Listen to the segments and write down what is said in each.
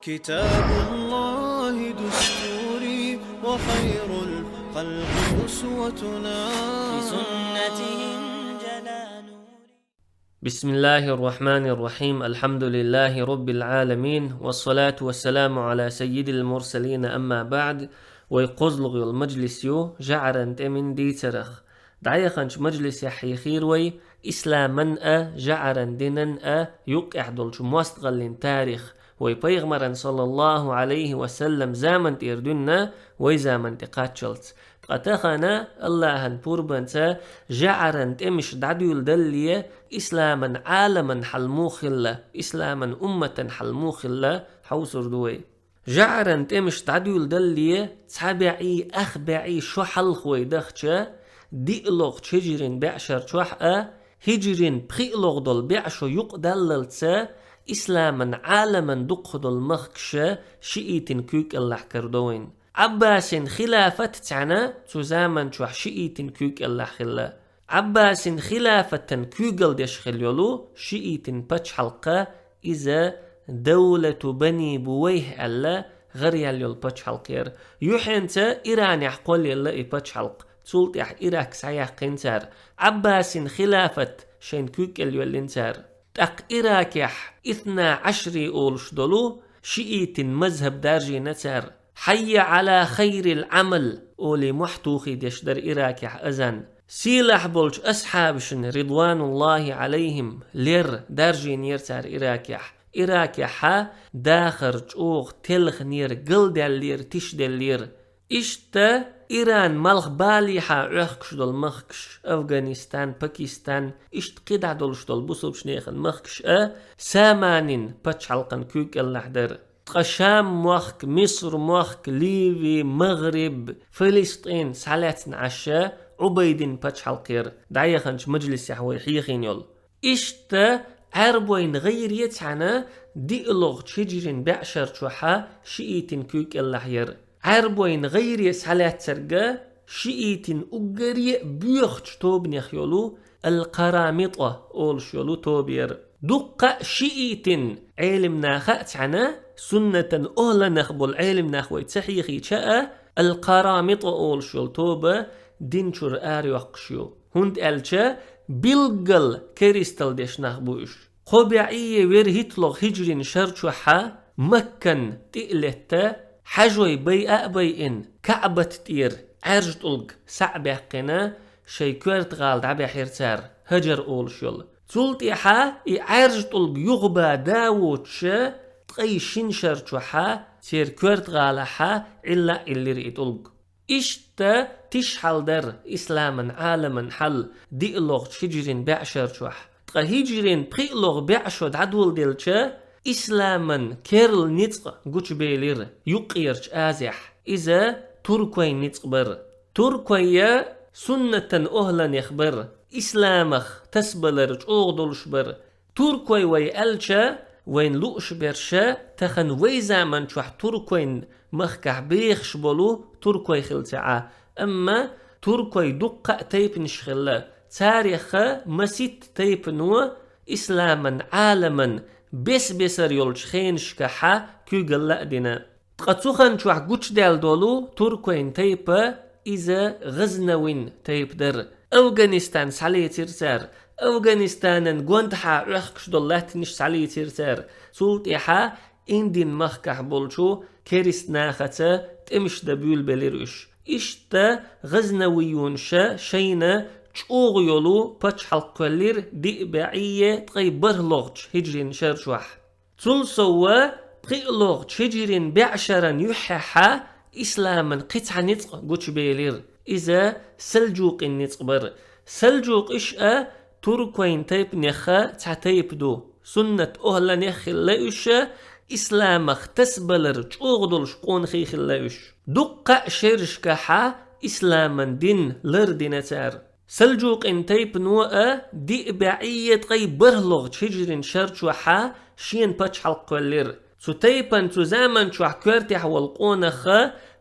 كتاب الله دستوري وخير الخلق أسوتنا في سنتهم جلا نوري. بسم الله الرحمن الرحيم. الحمد لله رب العالمين، والصلاة والسلام على سيد المرسلين. أما بعد، ويقزلغ المجلس يو جعرن تمن دي ترخ دعيخنش مجلس يحيي خيروي إسلاما جعرن دينن يقع دولش مواستغلين تاريخ ويبيغمرن صلى الله عليه وسلم زامن تيردنا ويزامن تقاتشلت قتخنا الله بوربنتا جعرن تمش دعديول دلية إسلاما عالما حلموخلا إسلاما أمة حلموخلا حوصر دوي جعرن تمش دعديول دلية تابعي أخبعي شو حلخوي دخشا ديقلوغ تشجرين بعشر شوحة هجرين بخيقلوغ دول بعشو يقدللتا إسلاما عالما دقدل مخكشة شئيتن كوك الله كردوين عباس خلافة تعنى تزامن شوح شئيتن كوك الله خلا عباس خلافة كوكل ديش خليولو شئيتن باتش حلقة إذا دولة بني بويه الله غريال يول باتش حلقير يوحنتا إيران يحقول يلا باتش حلق تولت يح إيراك سايح قنتار عباس خلافة شين كوكل يول انتار تق إيراك يح 12 أولش دولو شئيتن مذهب دارجي نتار حي على خير العمل أولي محتوخي ديشدر إراكح أزن سيلح بولج أصحابشن رضوان الله عليهم لير دارجي نيرتار إراكح داخر جوغ تلخ نير قلدل لير تشدل لير إشتا إيران ملخ باليحا عخكش دول مخكش أفغانستان باكستان إشت قدع دولش دول بوصوبش نيخن مخكش سامانين باتش حلقن كوك اللحدر قشام موخك مصر موخك ليبي مغرب فلسطين سالاتن عشا عبيدين باتش حلقير دعيخنش مجلس يحوي حيخين يول إشتا عربوين غير يتعنا ديقلوغ تشجرين بعشر شوحا شئيتن كوك اللحير عربوين غير يسالات سرقا شئيتن أقري بيوخش توب نخيولو القرامطة أولش يولو توبير دقة شئيتن علم ناخأت عنا سنة أهلا نخبل علم ناخوي تحيخي شاء القرامطة أولش يول توبة دينشور آري وقشيو هند ألشا بلغل كريستال ديش نخبوش خبيعية وير هيتلوغ هجرين شرشوحا مكن تقلتا حجوي بيئن كعبة تير عرجت ألق سعبه قنا شيكورت غالد عبي حيرتار هجر أولش يول تولتيحا عرجت ألق يغبا داوتشا تقيشين شرشوحا تير كورت غالحا إلا اللي رئيت ألق إشتا تشحل در إسلاما عالما حل ديقلوغ تشجرين بعشر شوح تقهجرين بخيقلوغ بعشود عدول ديلشا إسلاما كيرل نتق قوش بيلير يقيرش آزح إذا تركوين نتق بر تركوية سنة أهلا يخبر إسلامخ تسبلرج أغدلش بر تركوي ويألشا وين لؤش برشا تخن ويزامن شوح تركوين مخكح بيخش بولو تركوي خلتعا أما تركوي دقة تيب نشخلا تاريخ مسيت تيب نو إسلاما عالما بس بسر يولش خينش كحا كيقل لأدنا تقاتوخن شوح قوش دال دولو تركوين تيب إذا غزنوين تيب در أفغانستان سالي تيرتار أفغانستان قوندحا رخكش دولات نش سالي تيرتار سلطيحا إندين مخكح بولشو كيريس ناختا تمش دبيول بليرش إشتا غزنويون شينا تشوغ يولو باتش حلقولير دي بعية تغيبر لغج هجرين شرشوح تلسوا تغيلوغج هجرين بعشرا يححا إسلاما قطع نتق قوش بيلير إذا سلجوق النتقبر سلجوق إشأ تركوين تيب نخا تعتيب دو سنة أهلا نخي الليش إسلامخ تسبلر تشوغدلش قون خيخ الليش دقة شرش كحا إسلاما دين لردينتار سلجوق انتيب نوء دي بعية غيبر لغج هجرين شرشوحا شين باتش حلقولير سو تيبان تزامن شوح كورتيح والقونخ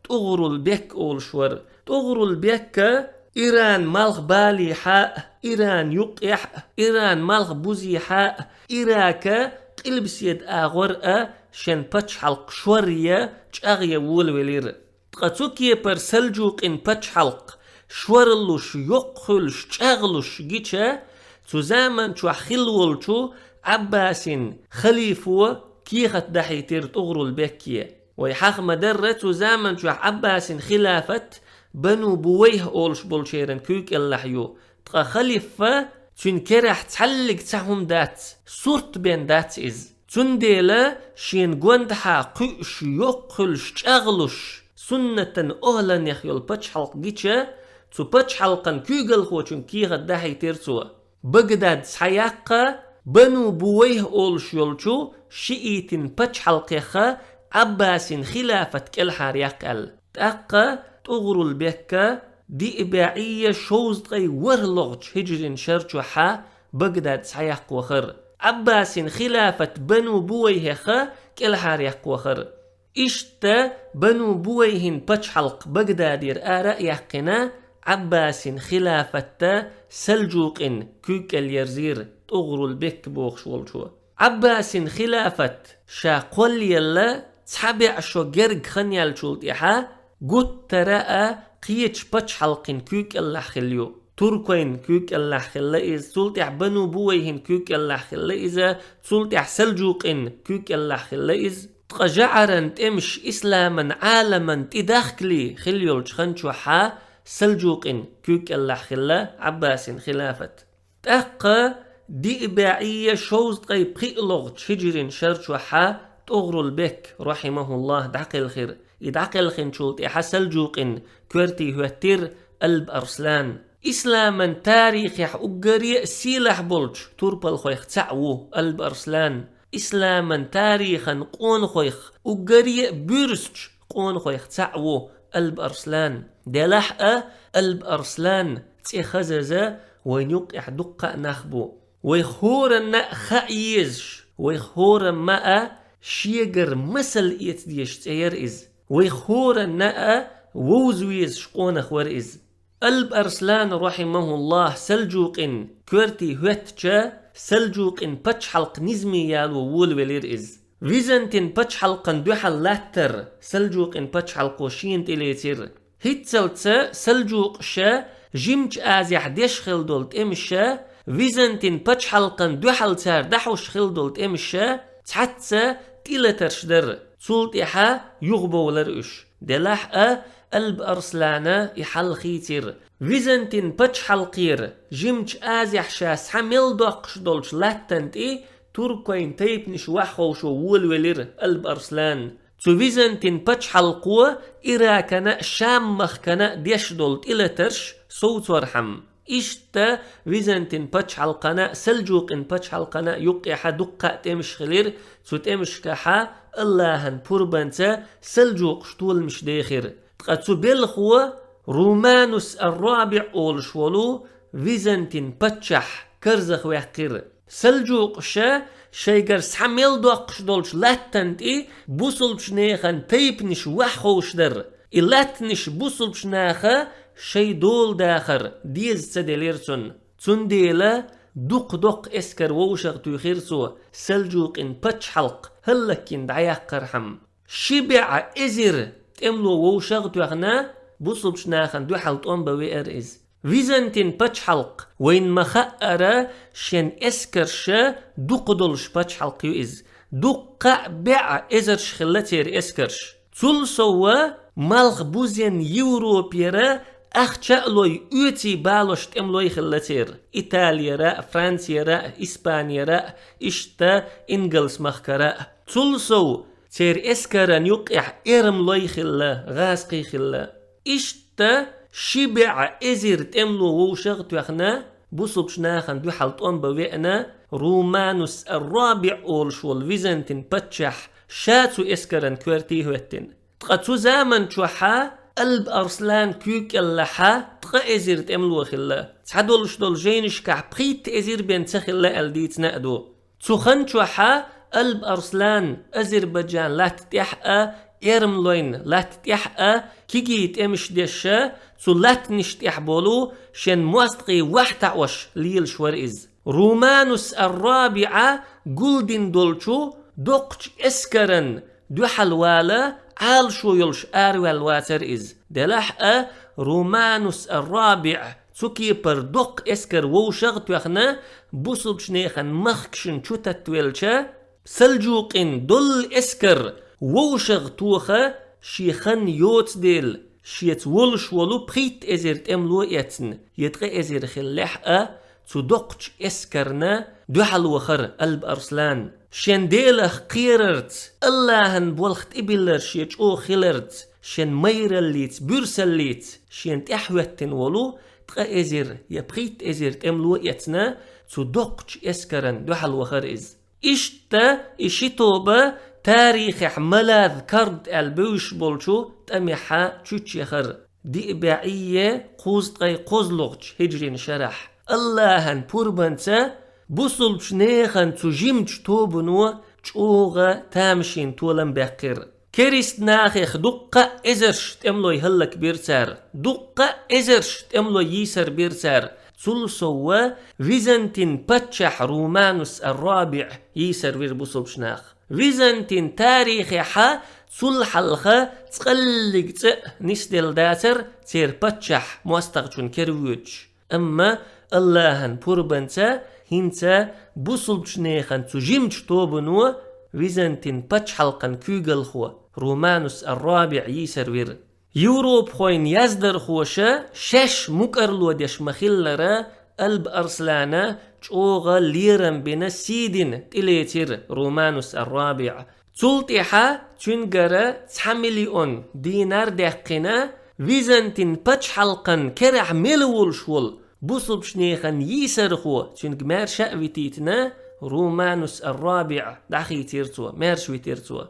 تغرو البيك أولشور تغرو البيك إيران مالغ بالي حاء إيران يقيح إيران مالغ بوزي حاء إيراك قلبس يد آغور شن بتش حلق شورية جاغية ولولير تقاتوكي بر سلجوق إن بتش حلق شورلوش يقخلش جاغلوش جيتشا تزامن شو خلولشو عباسين خليفو كيخت دحيتير تغرو البكية ويحاق مدرة تزامن شو عباسين خلافة بنو بويه أولش بولشيرن كوك اللحيو تقا خليفة تنكرح تحلق تحهم دات صورت بين دات إز تنديلا شين قوندحا قيش يقلش تغلش سنة أهلا يخيول باتش حلق جيتشا تو باتش حلقن كوغل خو تنكيغ الدحي تيرسوا بغداد سحياقا بنو بويه أولش يولشو شئيتن باتش حلقيخا عباسين خلافة كالحار يقل تأقا تغرو البيكا دي إباعية شوز تغي ورلغج هجرين شرچو حا بغداد سحياق وخر عباسين خلافة بنو بويهخا كالحار يقوخر إشتا بنو بويهن باتش حلق بغدادير آراء يحقنا عباسين خلافة سلجوقين كوك اليرزير تغرو البك بوخ شولشو عباسين خلافة شا قول يلا تحبع شو جرق خنيال شولت إحا قد تراء قيتش باتش حلقين كوك اللحخليو تركين كوك اللحخلا إز تلتع بنو بويهن كوك اللحخلا إذا تلتع سلجوقين كوك اللحخلا إز تقجعرن تمش إسلاما عالما تدخلي خليول شخنشو حا سلجوقين كوك اللحخلا عباسين خلافة تأقى دي إباعية شوز طيب قيلوغ هجرين شرشو حا تغرو البك رحمه الله دعقل الخير يدعقل الخين شولت إحا سلجوقين كورتي هوتير قلب أرسلان إسلاما تاريخ يح أقري سيلح بولج توربال خويخ تعوو قلب أرسلان إسلاما تاريخا قون خويخ أقري بيرسج قون خويخ تعوو قلب أرسلان دلحقة قلب أرسلان تيخززة وينيق دقة نخبو ويخورا خايزش ويخورا ما شيجر مثل يتديش تير إز ويخورا ووزويز شقون أخوار إز قلب أرسلان رحمه الله سلجوقين كورتي هوتشا سلجوقين باتش حلق نزمي يالو وول ولير إز فيزنتين باتش حلقن دوحل لاتر سلجوقين باتش حلقو شين تليتير هيتسلتسا سلجوق شا جيمج آزيح ديش خلدولت إمشا فيزنتين باتش حلقن دوحل تار دحوش خلدولت إمشا تحتسا تيلتر شدر سولت إحا يغبولر إش دلاحقا قلب أرسلانا يحل خيتير فيزنتين باتش حلقير جيمج آزيح شاس حميل دوقش دولش لاتنت تركوين تيبنش وحوشو وولولير قلب أرسلان تو فيزنتين باتش حلقوة إراكنا شامخ كنا ديش دولت إلا ترش صوت ورحم إشتا فيزنتين باتش حلقنا سلجوقين باتش حلقنا يقيحا دقة تمش خلير تو تمش كحا اللهن بوربانتا سلجوق شطول مش داخر تقاتو بلخوة رومانوس الرابع أول شولو فيزنتين باتشح كرزخ ويحقير سلجوق شا شيجر سحميل دوقش دولش لاتنت بوصلش نيخن تيبنش وحوش در إلاتنش بوصلش ناخا شي دول داخر ديز تدليرسون تنديلا دق اسكر ووشغ تيخيرسو سلجوق إن باتش حلق هلكين دعياق قرحم شبع إزر تملو ووشغ تيغنا بوصلش ناخن دو حلطون بوئر إز فيزنتين باتش حلق وين مخأرة شين اسكرشا دقدلش باتش حلقيو إز دقع بع إزرش خلتير اسكرش تلسوا مالغ بوزين يوروبيرا أخشألوي أوتي بالوش تملوي خلتير إيطاليا را فرانسيا را إسبانيا را إشتا إنجلس مخكرا تلسوا تير اسكرا يقع إرم لوي خلا غاسقي خلا إشتا شبع إزير تملو ووشغ توخنا بوصبش ناخن دو حلطون بوئنا رومانوس الرابع أولشول فيزنتين باتشح شاتو اسكرا كورتي هوتين تقاتو زامن توحا قلب أرسلان كوك اللحا تقا إزير تملو خلا تحدولش دول جينش كعبقيت إزير بين تخلا ألديت نقدو تخن توحا قلب أرسلان أذربيجان لا تتيحقا إرملوين لا تتيحقا كيجي تمش ديشا سو لا تنشتيح بولو شن موستقي وحتعوش ليل شوار إز رومانوس الرابعة قلدن دولشو دوقش اسكرن دوحل والا عال شو يلش آروال واتر إز دلح رومانوس الرابع تسوكي بر دوق اسكر ووشغ توخنا بوصلش نيخن مخكشن شوتت ويلشا سلجوقين دول اسكر ووشغ توخا شيخن يوت ديل شيت ولش ولو بخيت ازرت املو يتن يتغي ازر خلح تدقش اسكرنا دوحل وخر قلب أرسلان شن ديلخ قيررت اللهن بولخت إبلر شيج او خلرت شن ميرليت بورسليت شن تحوتن ولو تغا ازر يبخيت ازر تملو يتنا تدقش اسكرن دوحل وخر إز إشتا إشيتوبا تاريخ ملاذ كرد البوش بولشو تأميحا تشوتشيخر دي إباعية قوزتغي قوزلوغش هجرين شرح اللهن بوربانتا بوصل شنيخن تجيمش توبنو تشوغا تامشين تولن بقر كريست ناخيخ دقة إزرش تملو يهلك بيرتار دقة إزرش تملو يسر بيرتار تلسوا فيزنتين باتشح رومانوس الرابع يسر بير بوصل شناخ فيزنتين تاريخي حا صلح الخا تقلق نسدل داتر تير باتشح موستغشون كرويج أما اللهن بوربانتا هنتا بوصل شنيخن تجيمش توبنو فيزنتين باتشحلقن كوغل رومانوس الرابع يسر وير يوروب خوين يزدر خوشا شش مكرلو ديش مخلرا قلب أرسلانا تشوغا ليرن بنا سيدين تليتر رومانوس الرابع تلتحا تنقرا 9 مليون دينار دقنا فيزنتين باتشحلقن كرع ملول شول بوصل شنيخن يسرخو تنق مار شأويتيتنا رومانوس الرابع داخي تيرتوا مارشوي تيرتوا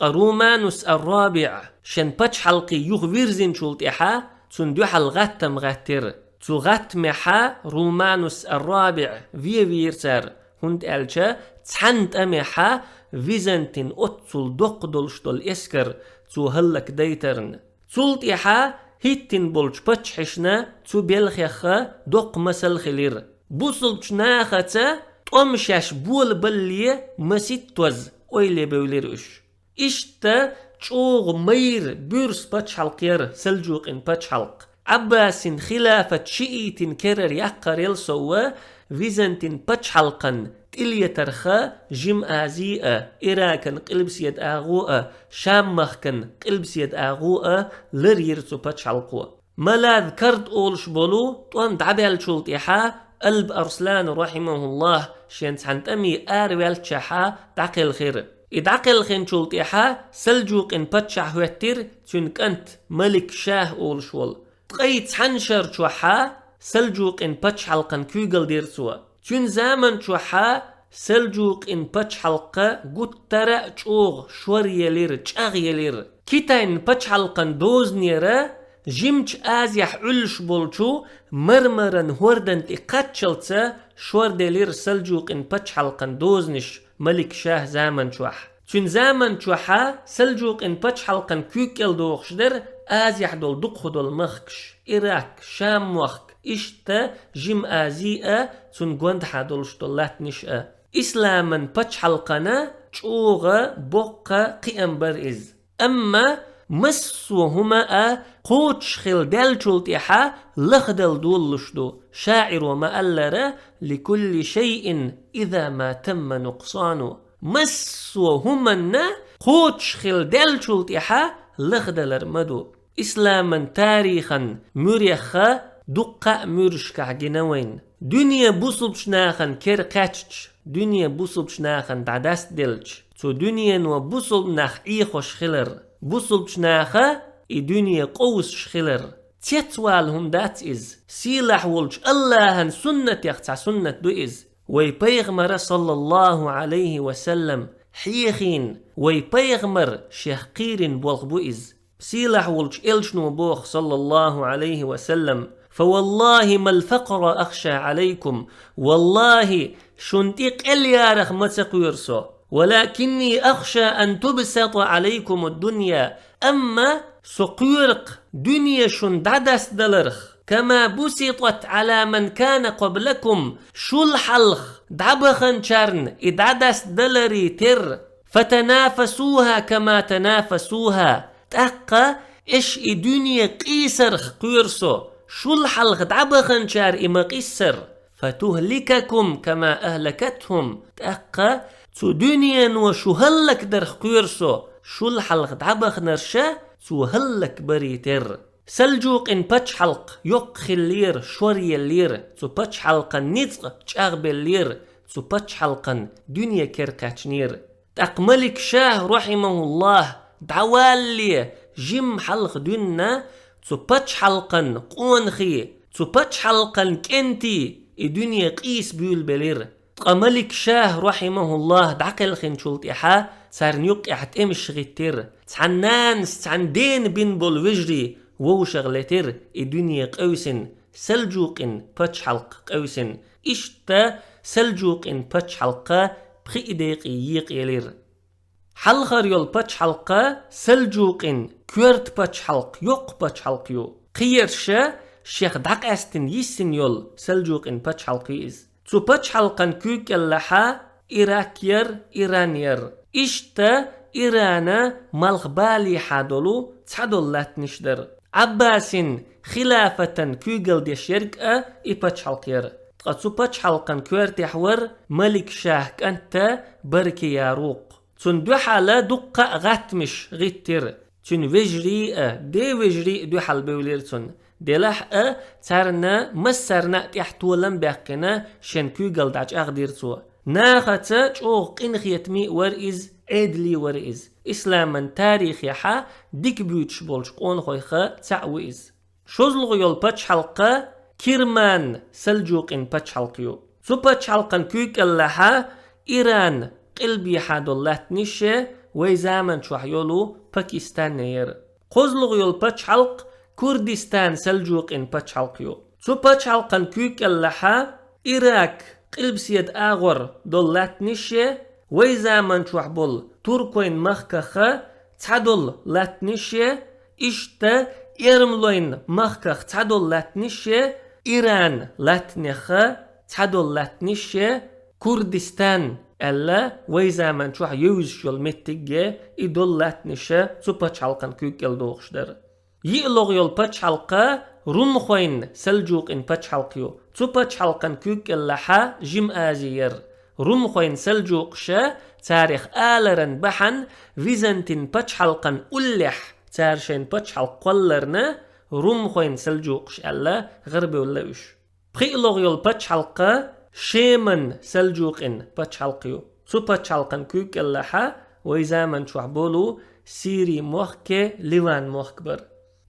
رومانوس الرابع شن باتشحلقي يوغ فيرزين شلتحا تندوح الغتم غتر تغتمحا رومانوس الرابع فيرتر هند ألشا تحنت أمحا فيزنتين أتسل دقدلشتل إسكر تهلك ديترن تلتحا هيتين بولش باتشحشنا تبيلخيخا دق مسل خلير بوصلش ناختا طمشاش بول بلي مسيت توز ويلي بوليرش إشتا تشوغ مير بورس باتشحلقير سلجوق إن باتشحلق عباس خلافة شئيتين كرر يقريل سوا فيزنتين باتشحلقن تلية ترخا جم آزيئة إراكن قلبسيد آغوءة شامخكن قلبسيد آغوءة لريرتو باتشحلقوا ملاذ كرد أولش بولو طوان دعبال شلطيحا قلب أرسلان رحمه الله شين تحنتمي آروال تشحا دعقل خير إدعقل خين شلطيحا سلجوق إن باتشح هوتر تنكنت ملك شاه أولش ول تقيت حنشر شوحا سلجوق إن باتشحلقن كوغل ديرتوا تون زامن شوحا سلجوق إن باتشحلقا قترا تشوغ شور يلير تشاغ يلير كيتا إن باتشحلقن دوز نيرا جيمش آزيح علش بولشو مرمرن هوردن تقاتشلتا شور ديلير سلجوق إن باتشحلقن دوزنش ملك شاه زامن شوح تون زامن شوحا سلجوق إن باتشحلقن كوكيل دوغشدر آزيح دول دقخ دول مخكش إراك شام وخك إشتا جيم آزيئة تون قوندحا دولش دولات نشأ إسلامن باتشحلقنا تشوغا بوقا قيام برئز أما مسو هما قوتش خل دالشولتيحا لخدل دولشدو شاعر وما ألرا لكل شيء إذا ما تم نقصانه مسو هما قوتش خل دالشولتيحا لخدل مدو إسلاما تاريخا مريخا دقا مرشكع جنوين دنيا بوصلش ناخن كير قاتش دنيا بوصلش ناخن دعداس دلش تو دنيا وبوصل ناخ إيخوش خلر بوصلش ناخا إي دنيا قوس شخلر تيتوالهم دات إز سيلاح ولش اللهن سنة يختع سنة دو إز وي بيغمر صلى الله عليه وسلم حيخين وي بيغمر شيخ قيرين بوغبو إز سيلاح ولش إلشنو بوخ صلى الله عليه وسلم فوالله ما الفقر أخشى عليكم والله شنتيق اليارخ متقيرسو ولكني أخشى أن تبسط عليكم الدنيا أما سقيرق دنيا شن دعدس دلرخ كما بسطت على من كان قبلكم شو الحلخ دعبخن شرن إدعدس دلري تر فتنافسوها كما تنافسوها تأقى إش دنيا قيسر قيرسو شو الحلخ دعبخن شار إما قيسر فتهلككم كما أهلكتهم تأقى تو دنيا وشو هلك در قيرسو شو الحلق دعبخ نرشا تو هلك بريتر سلجوق إن باتش حلق يقخ اللير شوري اللير تو باتش حلقا نيزق تشاغب اللير تو باتش حلقا دنيا كيركاتشنير تأقملك شاه رحمه الله دعوالي جيم حلق دنا تو باتش حلقا قونخي تو باتش حلقا كنتي الدنيا قيس بيول بلير تقملك شاه رحمه الله دعقل خنشولت إحا صار نيوق إحت إمش غيتر تعنان تعن دين بين بول وجري وو شغلتر الدنيا قوسن سلجوق إن باتش حلق قوسن إشتا سلجوق إن باتش حلقة بخي إديق ييق يلير حلقر يول باتش حلقة سلجوق إن كورت باتش حلق يوق باتش حلق يو قيرشا شيخ دق أستن يسن يول سلجوق إن باتش حلق يز تو باتش حلقن كوك اللحا إراكير إيرانير إشتا إيرانا مالغبالي حادولو تحدول لاتنشدر عباسين خلافة كوغل دي شركة إي باتش حلقير تقصو باتش حلقن كوارتحور ملك شاه كانتا بركي ياروق تون دو حالة دقة غاتمش غيتر تون وجري دي وجري دو حال بوليرتون دي لحقة تارنا مسرنا تحتولن باقنا شن كوغل داج أغديرتو ناختا چوغ قنخيتمي ورئيز ادلي ورئيز إسلاما تاريخ يحا ديك بيوتش بولش قون خويخا تعويز شوزلغ يول باتش حلقة كيرمان سلجوقين باتش حلقيو سو باتش حلقان كوك اللحا إيران قلبي حادولات نيشة ويزامن شوحيولو باكستان نير قوزلغ يول باتش حلق كردستان سلجوقين باتش حلقيو سو باتش حلقان كوك اللحا إيراك قلب سيد آغور دولات نيشة ويزامن شوحبول تركوين مخكخة تعدل لاتنيشة إشتا إرملوين مخكخ تعدل لاتنيشة إيران لاتنيخة تعدل لاتنيشة كردستان ألا ويزامن شوح يوزشول متجة إدول لاتنيشة سو باتش حلقان كوك يلدوغشدر يقلغ يول باتش حلقة رمخوين سلجوق إن باتش حلقيو سو باتش حلقان كوك اللحا جيم آزير رمخوين سلجوقشا تاريخ آلرن بحن ويزنتين باتش حلقان أولح تارشين باتش حلق قولرنا رمخوين سلجوقش ألا غربي ولاوش بخيلوغ يول باتش حلقة شيمن سلجوقين باتش حلقيو سو باتش حلقان كوك اللحا ويزامن شوحبولو سيري موخكي ليوان موخكبر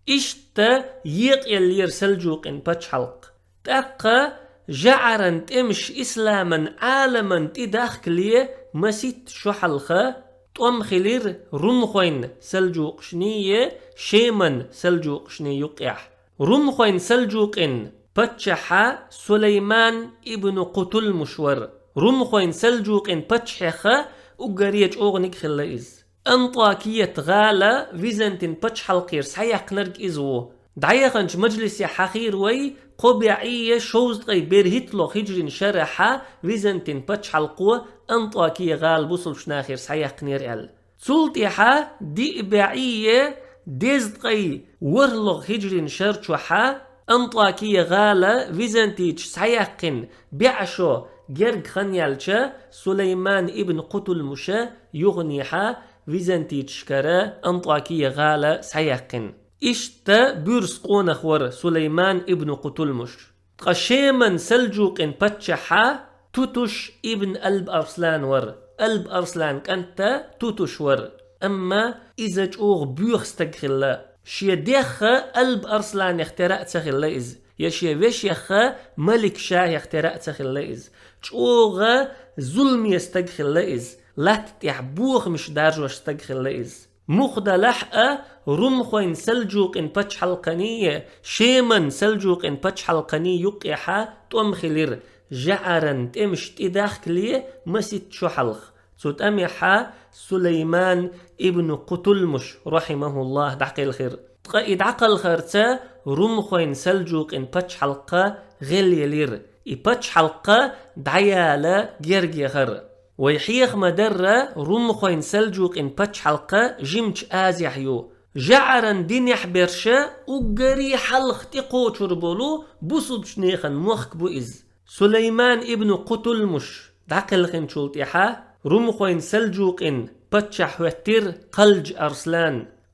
إشتا يق يلير سلجوقين باتش حلق تأقى جعرن تمش إسلاما عالما تداخك ليه مسيت شحلخة توم خلير رمخوين سلجوق شنية شيمن سلجوق شني يقيح رمخوين سلجوقين باتشحا سليمان ابن قتل مشور رمخوين سلجوقين باتشحخة وقريج أغنك خلايز أنطاكية غالة فيزنتين باتشحلقير سحيق نرق إزوه دعيقنش مجلس حخير وي قبعية شوزقي بيرهتلو هجرين شرحة ويزنتين باتش حلقوة أنطاكية غال بوصل شناخير سحيق نيرعل سلطيحة دي إباعية ديزقي ورلو هجرين شرشوحة أنطاكية غالة ويزنتيج سحيقين بيعشو جرق خنيالشا سليمان ابن قتل مشا يغنيحة ويزنتيج شكرا أنطاكية غالة سحيقين إشتا بورس قونخ ور سليمان ابن قتلمش قشيمن سلجوق إن باتشحا توتش ابن ألب أرسلان ور ألب أرسلان كانت توتش ور أما إذا جوغ بيوخ استغخلا شيا ديخة ألب أرسلان يخترأ تخلا إز يشيا ويش يخة ملك شاه يخترأ تخلا إز جوغ ظلم يستغخلا إز لا تتعبوخ مش دارجو استغخلا إز مخدا لحقة رمخوين سلجوق إن باتش حلقانية شيمن سلجوق إن باتش حلقانية يقيحا توم خلير جعرن تمش تداخك ليه مسيت شو حلق صوت أميحا سليمان ابن قتلمش رحمه الله دعق الخير إدعق الخير تا رمخوين سلجوق إن باتش حلقة غل يلير باتش حلقة دعيالة جيرجي خير ويحيخ مدرة رمخوين سلجوق إن باتش حلقة جمج آزيحيو جعرن دين يحبرشا وقري حلق تقو تربولو بوصبش نيخن موخك بوئز سليمان ابن قتلمش دعقل خين شولتيحا رمخوين سلجوق إن باتشح وتر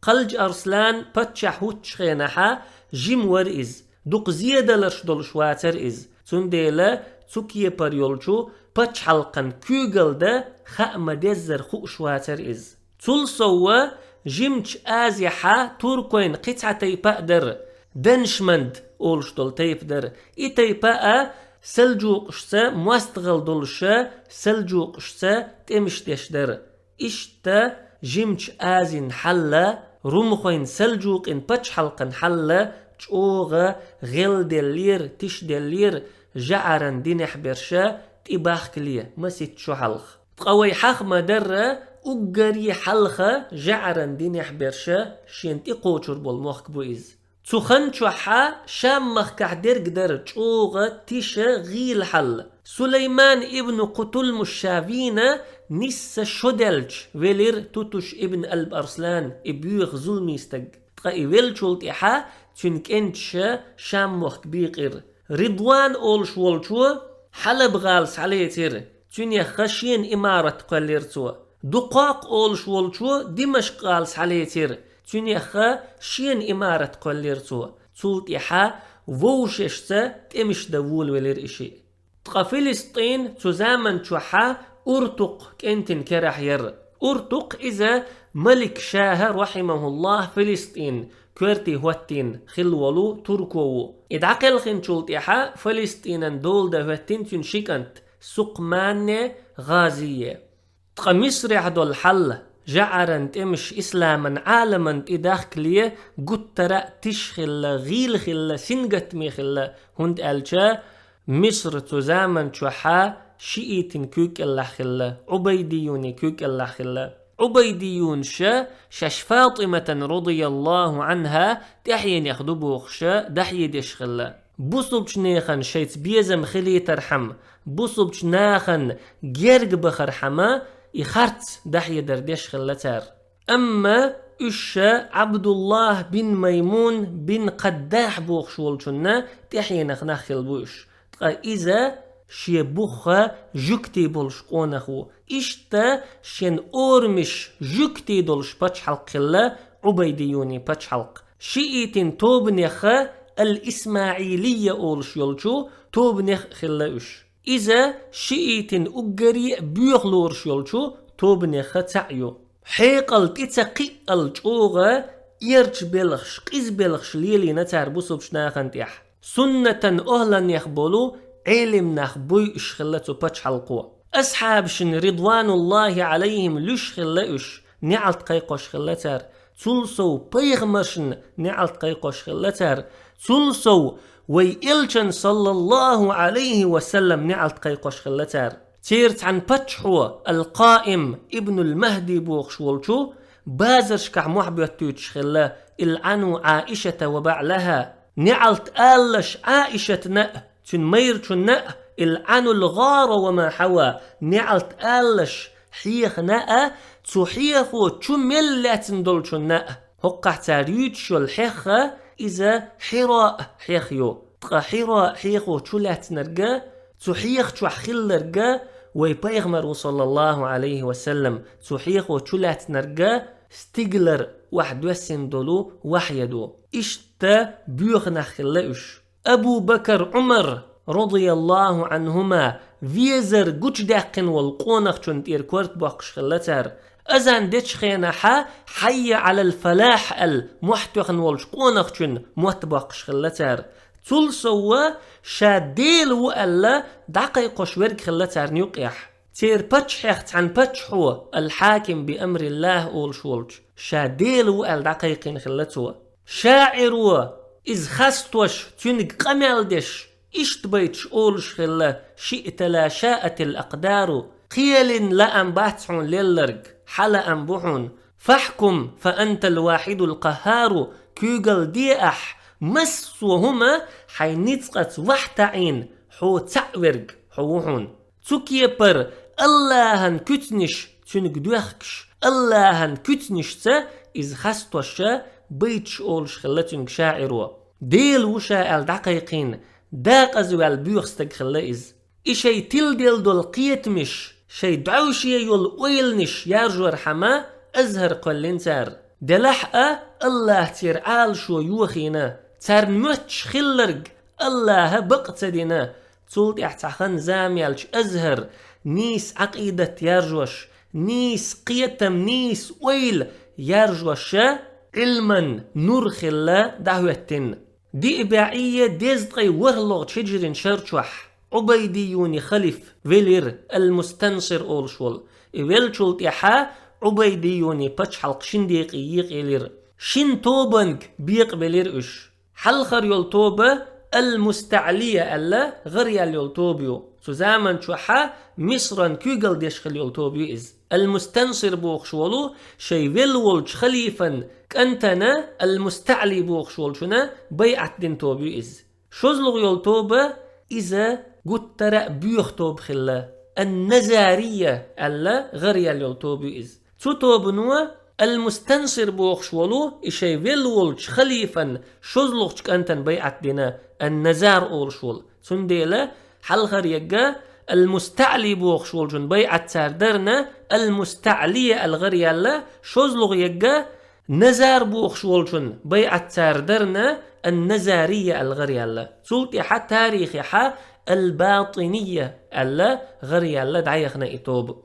قلج أرسلان باتشح وتشخينحا جيم ورئز دوق زيادة لرشدول شواتر إز تنديلا تسوكيه بريولشو باتش حلقن كوغل دا خأم دزر خو شواتر إز تول سوا جيمش آزيحا توركوين قطعة تيبا در دنشمند أولشتول تيب در تيبا سلجوق اشتا مواستغل دولشا سلجوق اشتا تمشتش در اشتا جيمش آزين حلا رمخوين سلجوق ان باتش حلقن حلا تشوغا غل دلير تش دلير جعرن دينح برشا تباخ كليه مسيت شو حلخ تقوي حخ مدرة اقري حلخة جعرن دينح برشا شين تقوشر بالمخك بوئز تخن شوحا شام مخكح درق در تشوغا تيشا غيل حل سليمان ابن قتلمش شافينا نسا شدلج ولير توتش ابن قلب أرسلان ابيوخ ظلمي استق تقاي ويلشولت إحا تنكنتشا شام مخك بيقر رضوان أولش والشو حلب غالس عليتر تنيا خشين إمارة قليرتو دقاق أولش والشو دمشق غالس عليتر تنيا خشين إمارة قليرتو تولت إحا ووششتا تمش دول ولير إشي تقا فلسطين تزامن تشوحا أرتق كنتن كرح ير أرتق إذا ملك شاه رحمه الله فلسطين كورتي هوتين خلولو تركوو إدعقل خنشولت إحا فلسطين دول ده هوتين تنشيكنت سقمان غازية تقا مصر يحدو الحل جعرن تمش إسلاما عالما إداخلية قترا تشخل غيل خلا سنجت ميخلا هند ألشا مصر تزامن تشوحا شيئتن كوك الله خلا عبيديون كوك الله خلا عبيديون شاش فاطمة رضي الله عنها تحين يخدبوخ دحي ديش خلا بوصبش نيخن شيت بيزم خلي ترحم بوصبش ناخن جيرق بخرحما يخرت دحي درديش خلتار أما عبد الله بن ميمون بن قداح بوخ شولشنا تحي نخنخ البوش إذا شي بوخا جوكتي بولش قونخو إشتا شين أورمش جوكتي دولش باتش حلق خلا عبيديوني باتش حلق شيئتين توبنخ الإسماعيلية أولش يولشو توبنخ خلاوش إذا شيئتين أقري بيخلورش يولشو توبنخ تعيو حيقل تتقي الجوغة يرج بلخش قيز بلخش ليلي نتار بوصبش ناخنتيح سنة أهلا يخبولو علم نخبوي اشخلتو باتش حلقو أصحاب شن رضوان الله عليهم لش خلاوش نعلت قيقوش خلتار تلسو بيغمشن نعلت قيقوش خلتار تلسو ويلشن صلى الله عليه وسلم نعلت قيقوش خلتار تيرت عن باتشحو القائم ابن المهدي بوخشولشو بازرش كع محبتوش خلا العنو عائشة وبعلها نعلت آلش عائشة نأ تنمير تنأ العنو الغار وما حوى نعلت آلش حيخ نأ تحيخو تملت ندولش نأ هقع تاريتشو الحيخة إذا حراء حيخيو تقا حراء حيخو تلات نرقا تحيخ تحخل نرقا ويبيغمر صلى الله عليه وسلم تحيخو تلات نرقا ستيغلر واحد وسن دولو وحيدو إشتا بيغنا خلاوش أبو بكر عمر رضي الله عنهما فيزر قوش داقن والقونخ چون كورت باقش خلتر أزان ديش خيناحا حي على الفلاح المحتوخن والش قونخ چون محتباقش خلتر تول سوا شاديل وألا دقيقوش ورق خلتر نيوقيح تير باتش حيخت عن باتشحو الحاكم بأمر الله أول شولج شاديل وأل دقيقين خلتو شاعر إذ خستوش تنق قمال دش إشت بيتش أولش خلا شئت لا شاءت الأقدار قيل لأم باتعون للرق حلا أم بحون فاحكم فأنت الواحد القهار كيقل دي مس وهما حينتقت وحتعين حو تعورق حوحون تكيبر اللهن كتنش تنك دوخكش اللهن كتنش تا إز خستوشا بيتش أولش خلتنك شاعروا ديل وشا الدقيقين داق أزوال بيوخستك خلا إز إشي تلدل دول قيتمش شي دعوشي يول ويلنش يارجور حما أزهر قلن تار دلحقا الله تير شو يوخينا تار نمتش خلرق الله بقتدنا تولت احتاخن زاميالش أزهر نيس عقيدة يارجوش نيس قيتم نيس ويل يارجوش علما نور خلا دعوتن دي إباعية ديزدقي ورلغ تشجرين شرچوح عبيديوني خليف فيلير المستنصر أولشول إيوالشولت يحا عبيديوني باتش حلق شنديق يقيلير شن توبنك بيقبلير إش حلخر يول توبة المستعلية ألا غريال يول توبيو سوزامن شوحا مصرا كيقل ديشخل يول توبيو إز المستنصر بوخشولو شي ويلولش خليفا كأنتنا المستعلي بوخشولشنا بيعت دين توبيو إز شوزلغ يول توبة إذا قلت رأ بيوخ توب خلا النزارية ألا غريال يول توبيو إز توبنوا المستنصر بوخشولو إشي ويلولش خليفا شوزلغش كأنتن بيعت دينا النزار أولشول سنديلا حلخر يقا المستعلي بوخشول جن بيعت ساردرنا المستعلية الغريالة شوزلغ يقا نزار بوخشول جن بيعت ساردرنا النزارية الغريالة سلطي حا تاريخي حا الباطنية ألا غريالة دعيخنا إتوب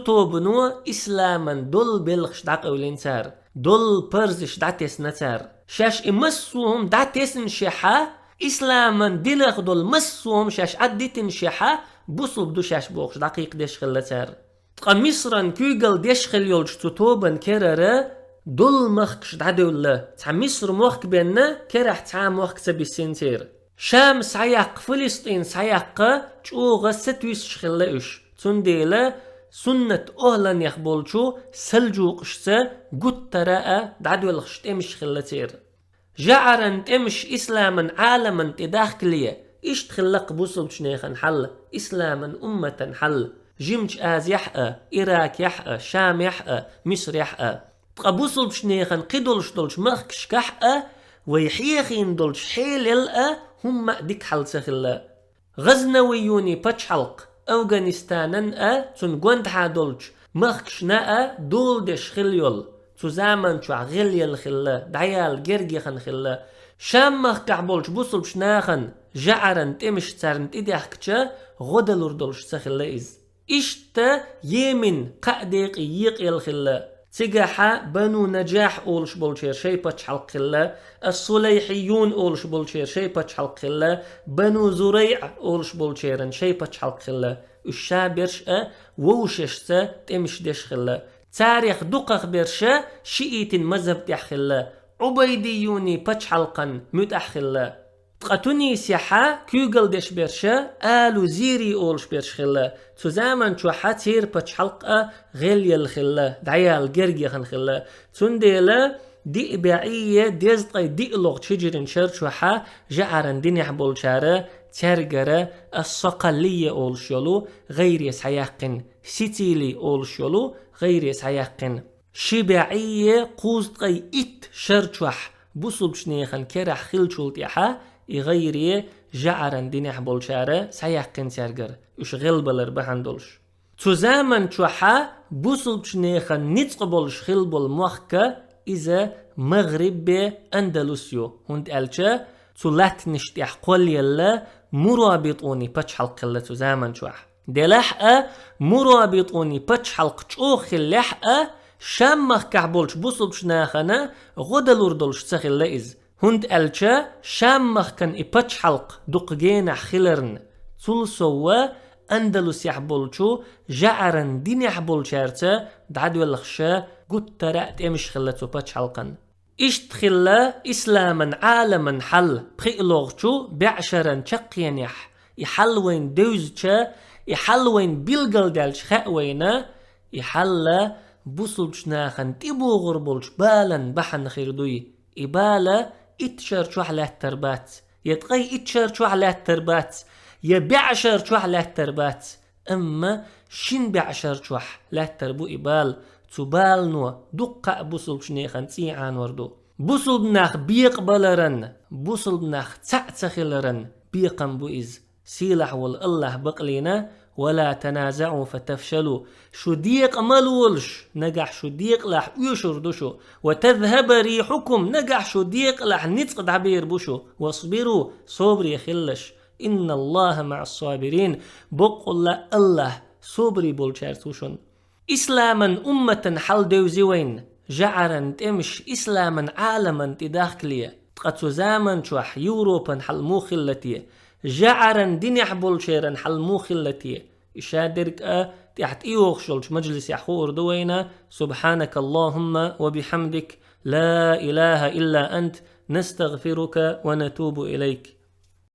توبنو إسلاما دول بلغش داق أولين سار دول برزش دعتيس نتار شاش إمسوهم دعتيس نشيحا إسلاما دلغ دول مسوهم شاش عدتن شيحا بوصل بدو شاش بوخش دقيق ديش خلتار تقا مصرا كيقل ديش خليولش توبن كرر دول مخكش دعدولة تع مصر موخك بينا كرح تع موخك تبي السنتير شام سعيق فلسطين سعيق چوغة ستويس شخلقش تنديلا سنة أهلا يخبولشو سلجوقشتا قد تراء دعدولخش تمش خلتير جعرا تمش إسلاما عالما تداخلية إيش تخلق بوصل بشنيخا حل إسلاما أمة حل جمج آز يحقى إراك يحقى شام يحقى مصر يحقى تقبوصل بشنيخا قدولش دولش مخكش كحقى ويحيخين دولش حيل يلقى هم ديك حل سخلا غزنويوني باتش حلق أفغانستانا تنقوند حادولش مخكش ناء دول ديش خليول تزامن شو غليل خلا دعيال جرجي خن خلا شام مخ كعبولش بوصل بشناخن جعرن تمش تارن تديحكتشا غدلور دولش سخلا إز إشتا يمن قاديق يقيل خلا تجاحا بنو نجاح أولش بولشير شي باتش حلق خلا الصليحيون أولش بولشير شي باتش حلق خلا بنو زريع أولش بولشيرن شي باتش حلق خلا الشابرش ووششتا تمش ديش خلا تاريخ دقق برشا شيئت مذهب تحخلا عبيديوني باتش حلقا متأخلا تقتوني سيحا كيوغل ديش برشا آلو زيري أولش برش خلا تزامن شو حاتير باتش حلقة غيلي الخلا دعيال جرجي خن خلا تنديلا دي إباعية ديزدقي دي لغ تشجرين شرشو حا جعرن دينيح بولشارة ترجرة الصقلية أولش يولو غير يسحيقن ستيلي أولش يولو غير يسحيقن شباعية قوزدقي إت شرشوح بوصل بشنيخن كرح خلشولت يحا يغيري جعرن دينيح بولشارة سحيقن ترجر وش غلبلر بحندولش تزامن شوحا بوصل بشنيخن نتق بولش خلبول موخكا إذا مغرب أندلسيو هند ألشا تلات نشتيح قول يلا مرابطوني باتش حلق اللي تزامن شوح دلحقا مرابطوني باتش حلق تشوخ اللحقا شامخ كعبولش بوصل بشناخنا غدلور دولش تسخل لإز هند ألشا شامخ كان إباتش حلق دقجينا خلرن تلسوا أندلس يحبولشو جعرن دين يحبولشارتا دعدو الخشا قد ترأت امش خلتو باتش حلقن إشت خلا إسلاما عالما حل بخيلوغشو بعشرا شقيا يحلوين دوزشا يحل وين بيلقل دالش خاوينا يحل بوصلش ناخن تبو غربلش بالن بحن خيردوي إبالة اتشر شوح له التربات يتغي اتشر شوح له التربات يبعشر شوح له التربات أما شين بعشر شوح له التربو إبال تبال نوا دقة بوصلش ناخن تيعان وردو بوصل بناخ بيقبلرن بوصل بناخ تسخلرن بيقن بوئز سيلح والله بقلينا ولا تنازعوا فتفشلوا شو ديق ملولش نجح شو ديق لح يشردشو وتذهب ريحكم نجح شو ديق لح نتقد عبير بشو واصبروا صبري خلش إن الله مع الصابرين بقول الله صبري بولشارتوشن إسلاما أمة حل دوزوين جعرن تمش إسلاما عالما تداخلية تقتو زامن شوح يوروبا حل موخلتي جعرن دنيح بولشيرن حل موخلتي إشادرك تحت إيوخشلش مجلس يحخور دوينا سبحانك اللهم وبحمدك لا إله إلا أنت نستغفرك ونتوب إليك